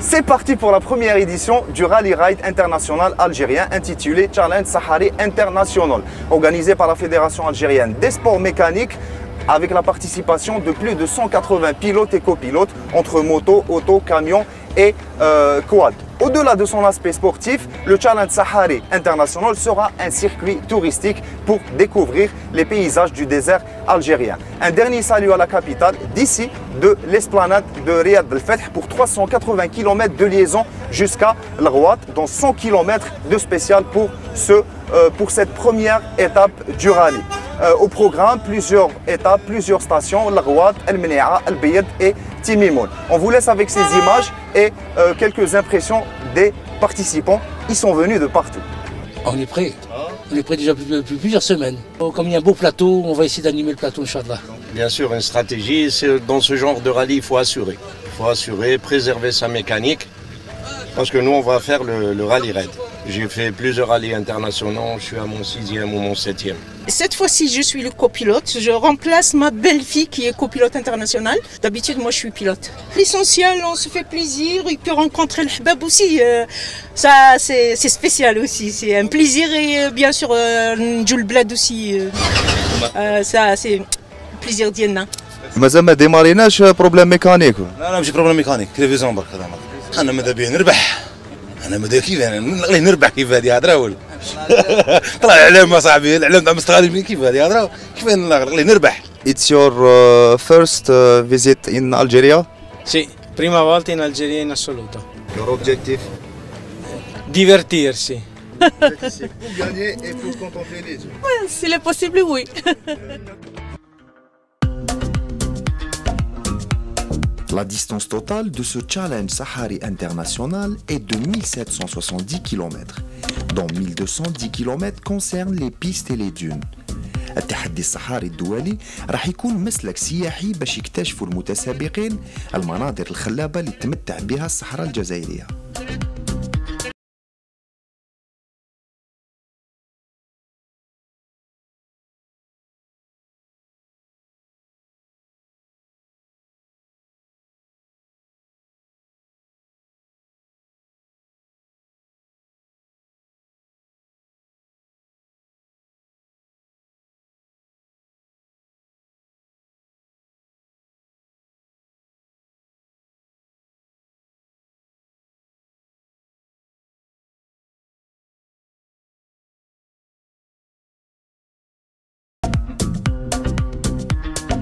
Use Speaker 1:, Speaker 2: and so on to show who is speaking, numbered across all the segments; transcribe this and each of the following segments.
Speaker 1: C'est parti pour la première édition du Rally Ride international algérien intitulé Challenge Sahari International, organisé par la Fédération algérienne des sports mécaniques avec la participation de plus de 180 pilotes et copilotes entre moto, auto, camion et quad. Au-delà de son aspect sportif, le Challenge Sahari International sera un circuit touristique pour découvrir les paysages du désert algérien. Un dernier salut à la capitale d'ici de l'esplanade de Riyad El Feth pour 380 km de liaison jusqu'à l'Rouat, dont 100 km de spécial pour cette première étape du rallye. Au programme, plusieurs étapes, plusieurs stations, l'Rouat, El Menia, El Beyed et Timimoun. On vous laisse avec ces images et quelques impressions des participants. Ils sont venus de partout.
Speaker 2: On est prêt. On est prêt déjà depuis plusieurs semaines. Comme il y a un beau plateau, on va essayer d'animer le plateau, Inch'Allah.
Speaker 3: Bien sûr, une stratégie, dans ce genre de rallye, il faut assurer. Il faut assurer, préserver sa mécanique. Parce que nous, on va faire le rallye raid. J'ai fait plusieurs rallyes internationaux, je suis à mon 6e ou mon 7e.
Speaker 4: Cette fois-ci, je suis le copilote. Je remplace ma belle-fille qui est copilote internationale. D'habitude, moi, je suis pilote. L'essentiel, on se fait plaisir et puis rencontrer le Hbab aussi. Ça, c'est spécial aussi. C'est un plaisir et bien sûr, N'Djoul Blad aussi. Ça, c'est plaisir d'Yenna.
Speaker 1: مازال ما ديماريناش بروبليم ميكانيك.
Speaker 5: لا ماشي بروبليم ميكانيك تلفزيون برك هذا انا ماذا بيا نربح انا ماذا كيف انا نربح كيف هذه هضره ولا طلع الاعلام اصاحبي الاعلام تاع مستغربين كيف هذه هضره كيف نربح.
Speaker 1: It's your first visit in Algeria?
Speaker 6: Sì, prima volta in Algeria in assoluto.
Speaker 1: Your objective?
Speaker 6: Divertirsi.
Speaker 1: Pour gagner et pour contempler les yeux.
Speaker 4: S'il est possible, oui.
Speaker 7: La distance totale de ce Challenge Sahari International est de 1770 km, dont 1210 km concernent les pistes et les dunes. التحدي الصحاري الدولي راح يكون مسلك سياحي باش يكتشفوا المتسابقين المناظر الخلابة اللي تمتع بها الصحراء الجزائرية.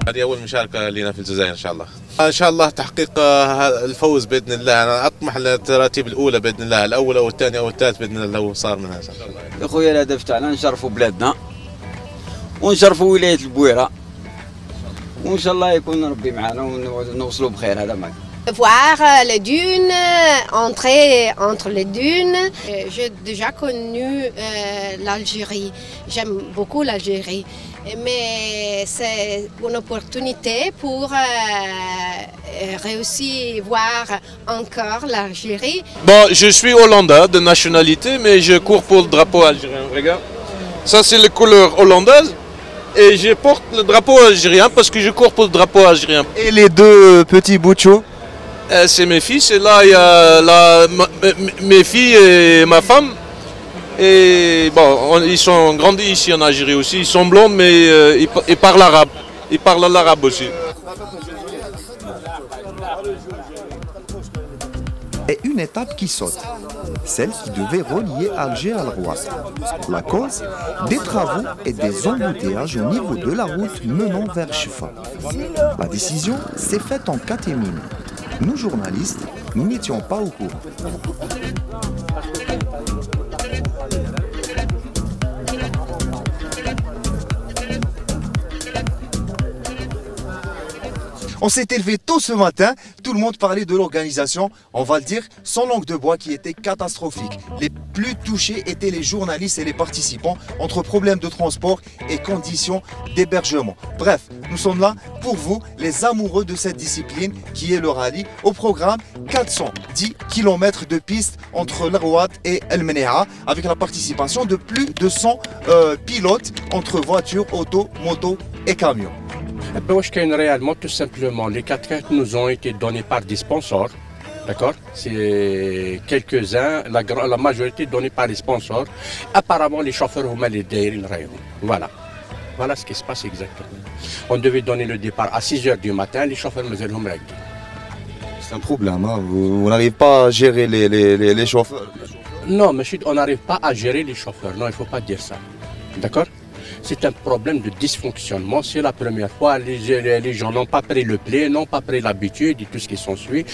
Speaker 8: هذه أول مشاركة لنا في الجزائر إن شاء الله تحقيق الفوز بإذن الله. أنا أطمح للتراتيب الأولى بإذن الله، الأولى والثانية والثالث بإذن الله لو صار منها إن شاء الله.
Speaker 9: يا خويا الهدف تاعنا نشرفوا بلادنا ونشرفوا ولاية البويرة وإن شاء الله يكون ربي معنا ونوصلوا بخير. هذا معك.
Speaker 10: Voir les dunes, entrer entre les dunes. J'ai déjà connu l'Algérie. J'aime beaucoup l'Algérie. Mais c'est une opportunité pour réussir voir encore l'Algérie.
Speaker 8: Bon, je suis hollandais de nationalité, mais je cours pour le drapeau algérien. Regarde, ça c'est les couleurs hollandaises. Et je porte le drapeau algérien parce que je cours pour le drapeau algérien.
Speaker 1: Et les deux petits bouchous?
Speaker 8: C'est mes fils, et là il y a mes filles et ma femme. Et bon, ils sont grandis ici en Algérie aussi, ils sont blonds mais ils parlent arabe. Ils parlent l'arabe aussi.
Speaker 7: Et une étape qui saute, celle qui devait relier Alger à l'Rouat. La cause, des travaux et des embouteillages au niveau de la route menant vers Chifa. La décision s'est faite en catémine. Nous, journalistes, nous n'étions pas au courant.
Speaker 1: On s'est élevé tôt ce matin, tout le monde parlait de l'organisation, on va le dire, sans langue de bois qui était catastrophique. Les plus touchés étaient les journalistes et les participants entre problèmes de transport et conditions d'hébergement. Bref, nous sommes là pour vous, les amoureux de cette discipline qui est le rallye. Au programme, 410 km de piste entre l'Rouat et El Menia avec la participation de plus de 100 pilotes entre voitures, autos, motos et camions.
Speaker 11: Réellement, tout simplement, les 4x4 nous ont été donnés par des sponsors. D'accord? C'est quelques-uns, la majorité donnée par les sponsors. Apparemment, les chauffeurs ont mal les rayons. Voilà. Voilà ce qui se passe exactement. On devait donner le départ à 6 h du matin, les chauffeurs me disaient
Speaker 1: c'est un problème, hein? Vous n'arrivez pas à gérer les chauffeurs.
Speaker 11: Non, monsieur, on n'arrive pas à gérer les chauffeurs. Non, il ne faut pas dire ça. D'accord? C'est un problème de dysfonctionnement. C'est la première fois. Les gens n'ont pas pris le pli, n'ont pas pris l'habitude et tout ce qui s'ensuit.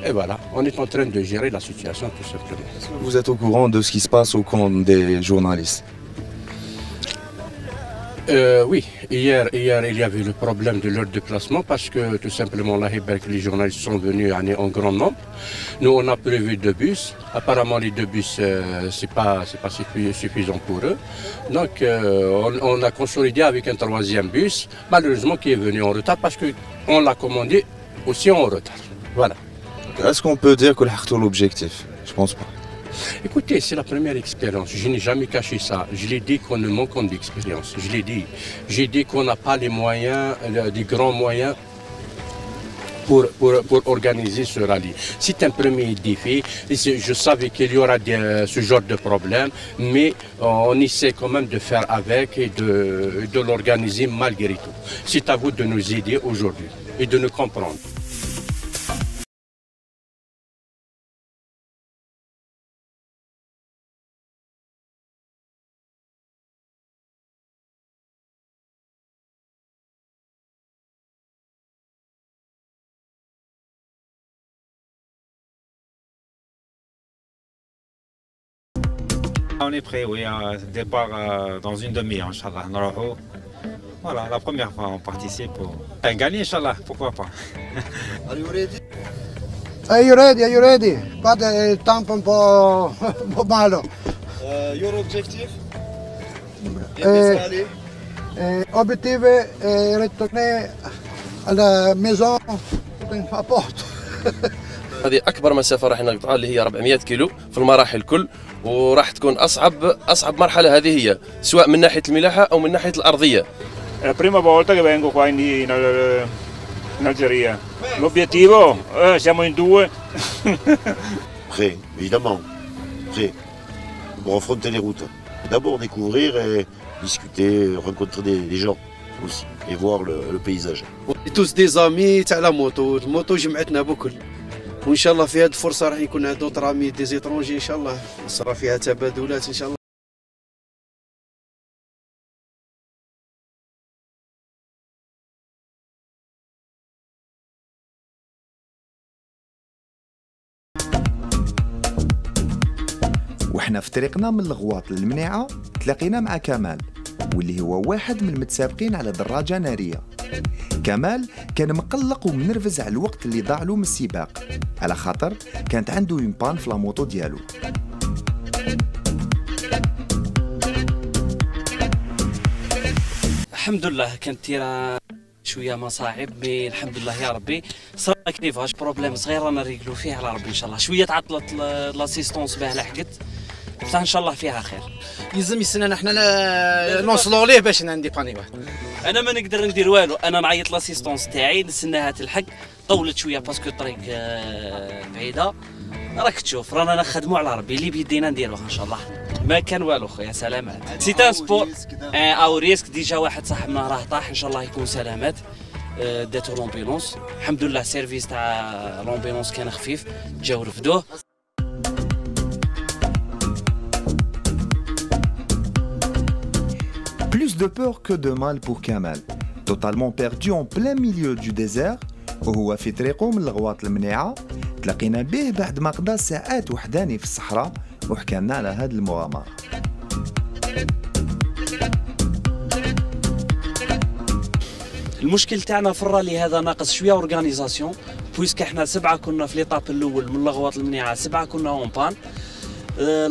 Speaker 11: Et voilà, on est en train de gérer la situation tout simplement.
Speaker 1: Est-ce que vous êtes au courant de ce qui se passe au camp des journalistes?
Speaker 11: Oui, hier il y avait le problème de leur déplacement parce que tout simplement les journalistes sont venus en grand nombre. Nous on a prévu 2 bus. Apparemment les 2 bus c'est pas suffisant pour eux. Donc on a consolidé avec un 3e bus, malheureusement qui est venu en retard parce qu'on l'a commandé aussi en retard. Voilà.
Speaker 1: Est-ce qu'on peut dire que l'objectif? Je pense pas.
Speaker 11: Écoutez, c'est la première expérience. Je n'ai jamais caché ça. Je l'ai dit qu'on ne manque d'expérience. Je l'ai dit. J'ai dit qu'on n'a pas les moyens, des grands moyens pour organiser ce rallye. C'est un premier défi. Je savais qu'il y aura ce genre de problème, mais on essaie quand même de faire avec et de l'organiser malgré tout. C'est à vous de nous aider aujourd'hui et de nous comprendre.
Speaker 12: On est prêt, oui, à départ dans une demi-heure, Inch'Allah. Voilà, la première fois on participe pour gagner, Inch'Allah, pourquoi pas.
Speaker 13: Are you ready? Are you ready? Are you ready? Pas de temps un po' malo.
Speaker 1: Your objectif?
Speaker 13: Objectif est retourner à la maison à porte.
Speaker 14: هذه أكبر مسافة راح نقطعها اللي هي 400 كيلو في المراحل الكل، وراح تكون أصعب مرحلة هذه هي، سواء من ناحية الملاحة أو من ناحية الأرضية.
Speaker 12: La prima volta che vengo qua in Algérie. L'obiettivo, siamo in 2.
Speaker 15: Prêt, évidemment. Prêt. Pour affronter les routes. D'abord découvrir et discuter, rencontrer des gens aussi et voir le paysage.
Speaker 16: tous des amis تاع لا موتو، الموتو جمعتنا بكل. وان شاء الله في هذه الفرصه راح يكون عندنا دوطر امي دي زيترونجي ان شاء الله صرا فيها تبادلات ان شاء الله.
Speaker 7: وحنا في طريقنا من الغواط للمنيعة تلاقينا مع كمال واللي هو واحد من المتسابقين على دراجة نارية. كمال كان مقلق ومنرفز على الوقت اللي ضاع له من السباق على خاطر كانت عنده اون بان في لاموطو ديالو.
Speaker 17: الحمد لله كانت تيرا شويه مصاعب مي الحمد لله يا ربي صرا كيفاش بروبليم صغير رانا نريقلو فيه على ربي ان شاء الله. شويه تعطلت لاسيستونس باه لحقت بصح ان شاء الله فيها خير.
Speaker 18: يلزم يستنى حنا نوصلوا ليه باش نديباني واحد.
Speaker 17: انا ما نقدر ندير والو، انا نعيط لاسيستونس تاعي نستناها تلحق. طولت شويه باسكو الطريق بعيده. راك تشوف رانا نخدموا على ربي اللي بيدينا نديروه ان شاء الله. ما كان والو خويا سلامات. سي ان سبور او ريسك ديجا واحد صاحبنا راه طاح ان شاء الله يكون سلامات. داتو لومبيلونس الحمد لله السيرفيس تاع لومبيلونس كان خفيف جاو رفدوه.
Speaker 7: Plus de peur que de mal pour Kamal, totalement perdu en plein milieu du désert وهو في طريقه من الغواط المنيعة تلاقينا به بعد ما قضى ساعات وحداني في الصحراء وحكى لنا على هذه المغامرة.
Speaker 17: المشكل تاعنا في الرالي هذا ناقص شويه اورغانيزاسيون بويسك احنا 7 كنا في ليطاب الاول من الغواط المنيعة 7 كنا اون بان.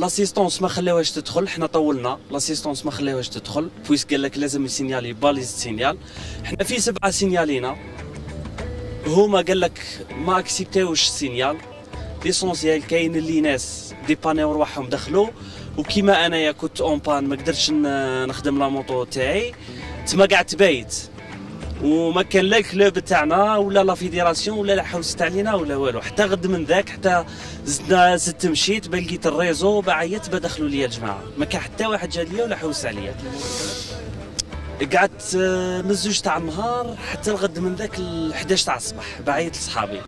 Speaker 17: لاسيستونس ما خلاوهاش تدخل، حنا طولنا لاسيستونس ما خلاوهاش تدخل بويسك قال لك لازم السينيالي باليز سينيال. حنا في 7 سينيالينا هما قال لك ما اكسبتاوش السينيال. ليسونسيال كاين اللي ناس ديبانيو رواحهم دخلوا وكيما انايا كنت اون بان ما قدرتش نخدم لا موطو تاعي تما قعدت بايت وما كان لا الكلوب تاعنا ولا لا فيديراسيون ولا لا حوست علينا ولا والو. حتى غد من ذاك حتى زدت مشيت لقيت الريزو بعيط بدخلوا لي الجماعه، ما كان حتى واحد جا ليا ولا حوس عليا. قعدت من 2 تاع النهار حتى الغد من ذاك 11 تاع الصباح بعيط لصحابي.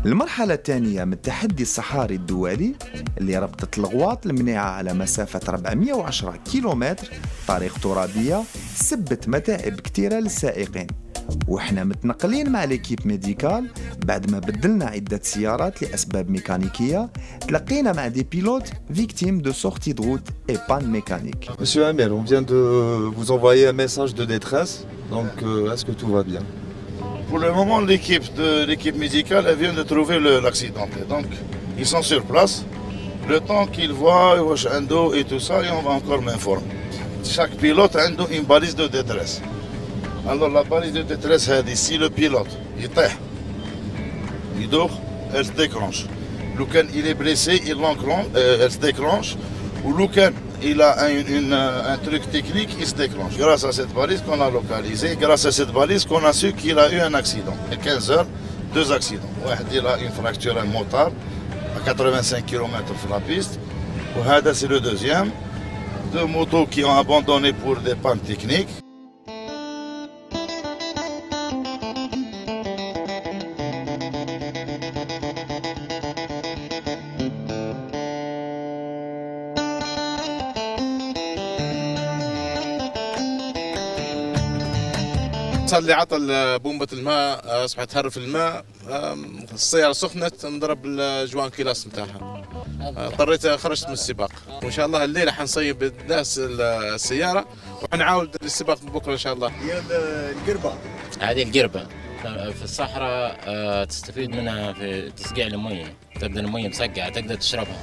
Speaker 7: المرحلة الثانية من التحدي الصحاري الدولي اللي ربطت الغواط المنيعة على مسافة 410 كيلومتر طريق ترابية سبت متاعب كثيرة للسائقين، وإحنا متنقلين مع ليكيب ميديكال بعد ما بدلنا عدة سيارات لأسباب ميكانيكية. تلقينا مع دي بيلوت فيكتيم دو سورتي دو روute et panne mécanique.
Speaker 19: Monsieur Hamel, on vient de vous envoyer un message de détresse, donc est-ce que tout va bien?
Speaker 20: Pour le moment, l'équipe médicale elle vient de trouver l'accidenté. Donc, ils sont sur place. Le temps qu'ils voient Endo et tout ça, et on va encore m'informer. Chaque pilote a une balise de détresse. Alors, la balise de détresse, si le pilote il dort, elle se déclenche. Loukan, il est blessé, elle se déclenche. Ou Loukan, il a un truc technique, il se déclenche. Grâce à cette balise qu'on a localisée, grâce à cette balise qu'on a su qu'il a eu un accident. À 15 heures, 2 accidents. Il a une fracture à motard à 85 km sur la piste. Et c'est le deuxième. 2 motos qui ont abandonné pour des pannes techniques.
Speaker 8: صار لي عطل بومبة الماء، أصبحت تهرف الماء، السيارة سخنت، انضرب الجوان كيلاس نتاعها، اضطريت خرجت من السباق. وإن شاء الله الليلة حنصيب الناس السيارة وحنعاود السباق بكرة إن شاء الله.
Speaker 21: هي القربة. هذه القربة في الصحراء تستفيد منها في تصقيع المية، تبدأ المية مسقعة تقدر تشربها،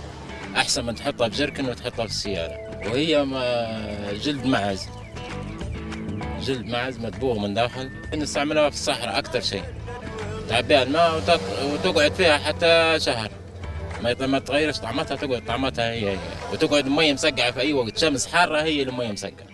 Speaker 21: أحسن من تحطها بجركن وتحطها في السيارة. وهي جلد معز. جلد معز مدبوغ من داخل، نستعملها في الصحراء أكثر شيء. تعبيها الماء وتقعد فيها حتى شهر، ما تغيرش طعمتها، تقعد طعمتها هي وتقعد المية مسقعة في أي وقت، شمس حارة هي المية مسقعة.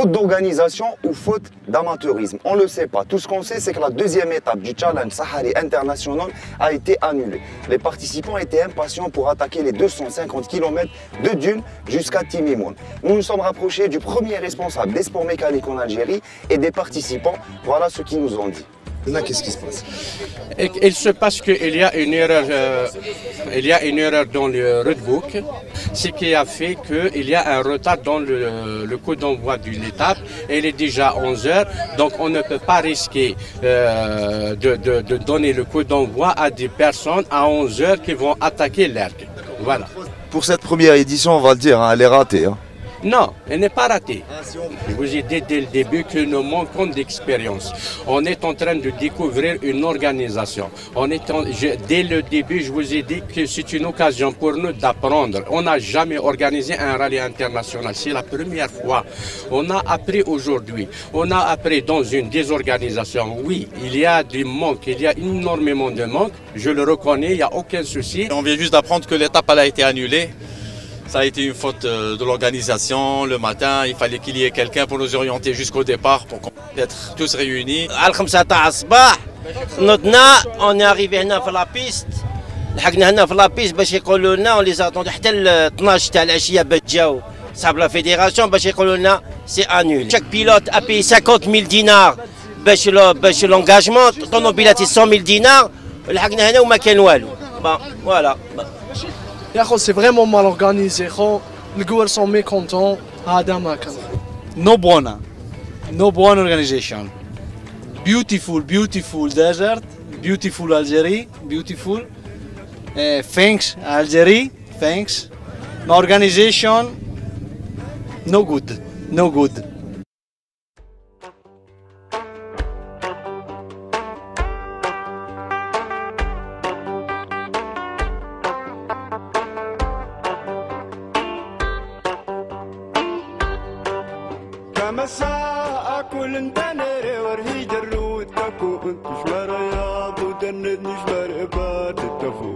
Speaker 1: Faute d'organisation ou faute d'amateurisme, on ne le sait pas. Tout ce qu'on sait, c'est que la deuxième étape du Challenge Sahari International a été annulée. Les participants étaient impatients pour attaquer les 250 km de dunes jusqu'à Timimoun. Nous nous sommes rapprochés du premier responsable des sports mécaniques en Algérie et des participants. Voilà ce qu'ils nous ont dit. Là, qu'est-ce qui se passe?
Speaker 11: Il se passe qu'il y a une erreur dans le roadbook, ce qui a fait qu'il y a un retard dans le coup d'envoi de l'étape. Elle est déjà 11 heures, donc on ne peut pas risquer de donner le coup d'envoi à des personnes à 11 heures qui vont attaquer l'ergue. Voilà.
Speaker 19: Pour cette première édition, on va le dire, hein, elle est ratée. Hein.
Speaker 11: Non, elle n'est pas ratée. Je vous ai dit dès le début que nous manquons d'expérience. On est en train de découvrir une organisation. Dès le début, je vous ai dit que c'est une occasion pour nous d'apprendre. On n'a jamais organisé un rallye international. C'est la première fois. On a appris aujourd'hui. On a appris dans une désorganisation. Oui, il y a du manque, il y a énormément de manque. Je le reconnais, il n'y a aucun souci.
Speaker 2: On vient juste d'apprendre que l'étape a été annulée. Ça a été une faute de l'organisation. Le matin, il fallait qu'il y ait quelqu'un pour nous orienter jusqu'au départ, pour qu'on puisse être tous réunis.
Speaker 22: On est arrivé هنا في la piste. لحقنا هنا في la piste باش يقولوا لنا on les attend حتى ل 12 تاع العشيه باش جاو صاحب لا فيديراسيون باش يقولوا لنا سي انول. Chaque pilote a payé 50 000 dinars باش l'engagement. طوموبيلات 100 000 دينار. لحقنا هنا وما كان والو. Voilà.
Speaker 23: C'est vraiment mal organisé. Les joueurs sont mécontents.
Speaker 6: No buona organization. Beautiful desert, beautiful Algeria, beautiful. Thanks Algeria, thanks. No organization, no good.
Speaker 24: مساء أكل انتنري ورهي جرود تكو انتش مرياض ودندنش مرقبات التفو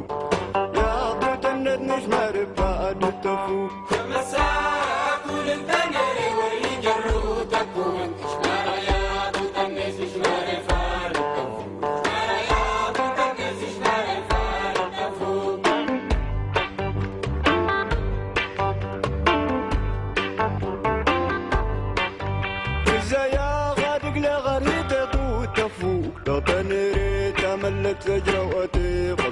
Speaker 24: يا ودندنش مرقبات التفو مساء أكل انتنري ورهي جرود تكو انتش مرياض ودندنش مرقبات التفو مرياض ودندنش مرقبات التفو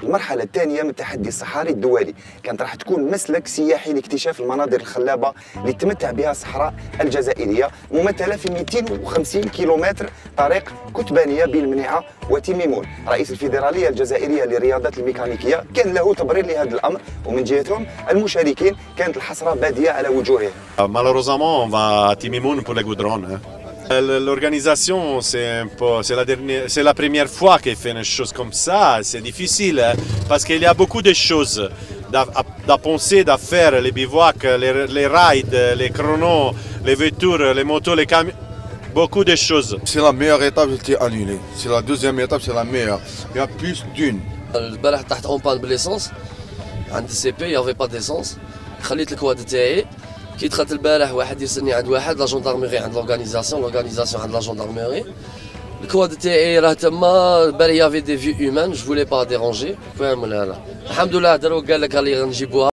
Speaker 1: المرحلة الثانية من التحدي الصحاري الدولي كانت راح تكون مسلك سياحي لاكتشاف المناظر الخلابة اللي تمتع بها الصحراء الجزائرية ممثلة في 250 كيلومتر طريق كتبانية بين المنيعة وتيميمون. رئيس الفيدرالية الجزائرية للرياضات الميكانيكية كان له تبرير لهذا الأمر، ومن جهتهم المشاركين كانت الحسرة بادية على وجوههم.
Speaker 25: Malheureusement, on va à Timimoun pour les goudrons. L'organisation, c'est la première fois qu'elle fait une chose comme ça. C'est difficile hein, parce qu'il y a beaucoup de choses à penser, à faire, les bivouacs, les rides, les chronos, les voitures, les motos, les camions. Beaucoup de choses.
Speaker 26: C'est la meilleure étape qui a été annulée. C'est la deuxième étape, c'est la meilleure. Il y a plus d'une.
Speaker 14: البارح طحت اون بان باليسونس عند السي بي يافي با ديسونس. خليت الكواد تاعي كي دخلت البارح واحد يرسلني عند واحد لا جوندارميري عند لورغانيزاسيون عند لا جوندارميري. الكواد تاعي راه تما البارح يافي دي فيو هيومان جو فولي با ديرونجي فاهم ولا لا. الحمد لله داروا قال لك راني غنجيبوها.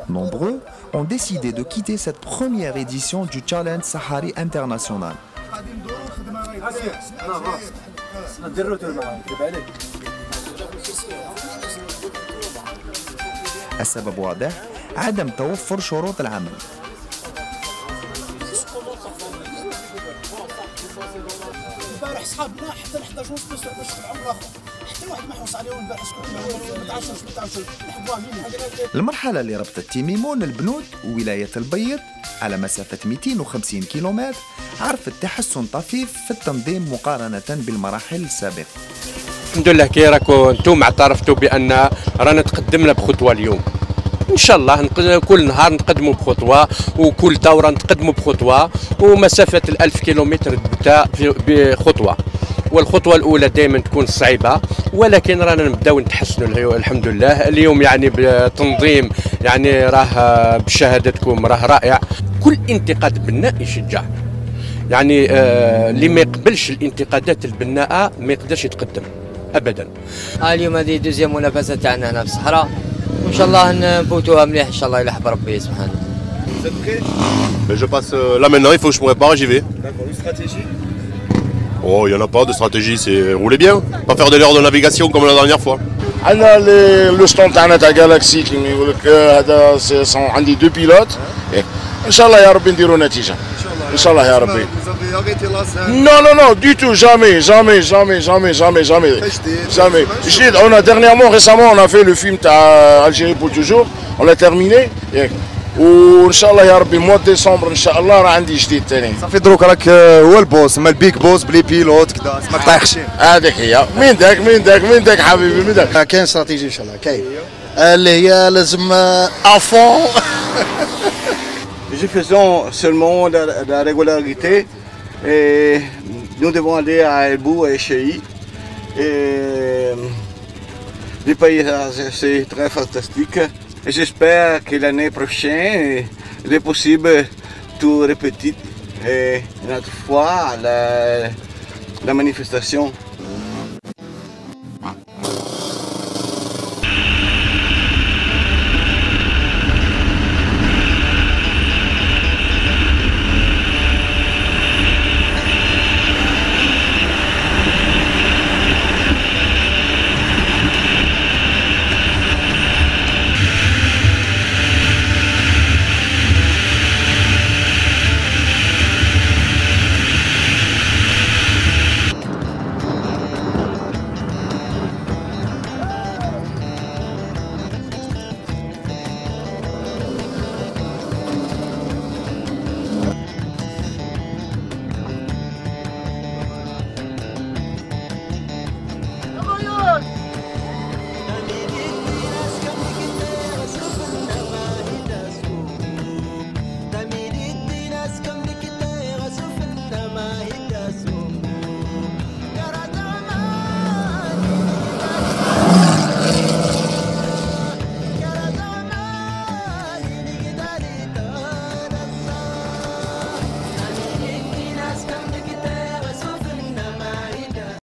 Speaker 7: Nombreux ont décidé de quitter cette première édition du Challenge Sahari International. السبب واضح، عدم توفر شروط العمل.
Speaker 18: البارح صحابنا حتى ل 11 ونص باش يطلعوا الاخر، حتى واحد ما حوس عليهم البارح شكون ما تعشوش نحبوها منين.
Speaker 7: المرحلة اللي ربطت تيميمون البنود وولاية البيض على مسافة 250 كيلومتر عرفت تحسن طفيف في التنظيم مقارنة بالمراحل السابقة.
Speaker 11: الحمد لله كي راكم انتم اعترفتوا بان رانا تقدمنا بخطوه اليوم. ان شاء الله كل نهار نتقدموا بخطوه وكل دوره نتقدموا بخطوه، ومسافه 1000 كيلومتر تبدا بخطوه، والخطوه الاولى دائما تكون صعيبه، ولكن رانا نبداو نتحسنوا الحمد لله. اليوم يعني بتنظيم يعني راه بشهادتكم راه رائع. كل انتقاد بناء يشجع، يعني اللي ما يقبلش الانتقادات البناءه ما يقدرش يتقدم ابدا.
Speaker 3: اليوم هذه دوزيام منافسه تاعنا هنا في الصحراء، وان شاء الله نفوتوها مليح ان شاء الله يلحق ربي سبحانه.
Speaker 4: Je passe là maintenant, il faut que je me prépare, j'y vais.
Speaker 1: D'accord, une stratégie?
Speaker 4: Oh, il n'y en a pas de stratégie, c'est rouler bien, pas faire des erreurs de navigation comme la dernière fois.
Speaker 20: عندنا لو ستون تاعنا تاع جالاكسي كيما يقول لك هذا عندي دو بيلوت، ان شاء الله يا ربي نديروا نتيجه ان شاء الله يا ربي. Non, non, non, du tout, jamais, jamais, jamais, jamais, jamais, jamais, jamais. On a dernièrement, récemment, on a fait le film Algérie pour toujours, on l'a terminé. وان شاء الله يا ربي موا ديسمبر ان شاء الله راه عندي جديد ثاني.
Speaker 1: صافي دروك راك هو البوس، ما البيك بوس بلي بيلوت كذا ما طايحش.
Speaker 20: هذيك هي. من داك حبيبي من داك.
Speaker 16: كاين استراتيجي ان شاء الله كاين اللي هي لازم افون.
Speaker 5: Nous faisons seulement la régularité et nous devons aller à Elbou et Chéi. Et le pays c'est très fantastique. Et j'espère que l'année prochaine il est possible tout répéter une autre fois la manifestation.